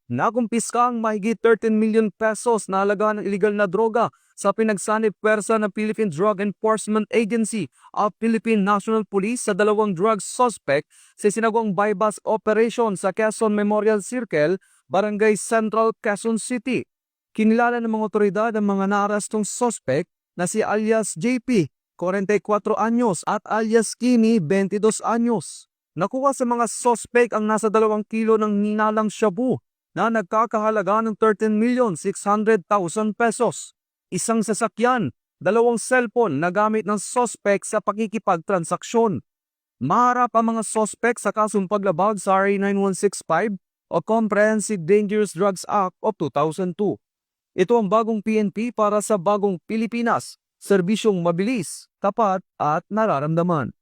Nakumpiska ang mahigit 13 million pesos na halaga ng iligal na droga sa pinagsanib pwersa ng Philippine Drug Enforcement Agency o Philippine National Police sa dalawang drug suspect sa sinagawang bypass operation sa Quezon Memorial Circle, Barangay Central, Quezon City. Kinilala ng mga otoridad ang mga naarestong suspect na si alias JP, 44 anyos at alias Kini, 22 anyos. Nakuha sa mga suspect ang nasa 2 kilo ng ninalang shabu na nagkakahalaga ng 13,600,000 pesos. Isang sasakyan, 2 cellphone na gamit ng suspect sa pakikipagtransaksyon. Maharap ang mga suspect sa kasong paglabag sa RA 9165 o Comprehensive Dangerous Drugs Act of 2002. Ito ang bagong PNP para sa bagong Pilipinas, serbisyong mabilis, tapat at nararamdaman.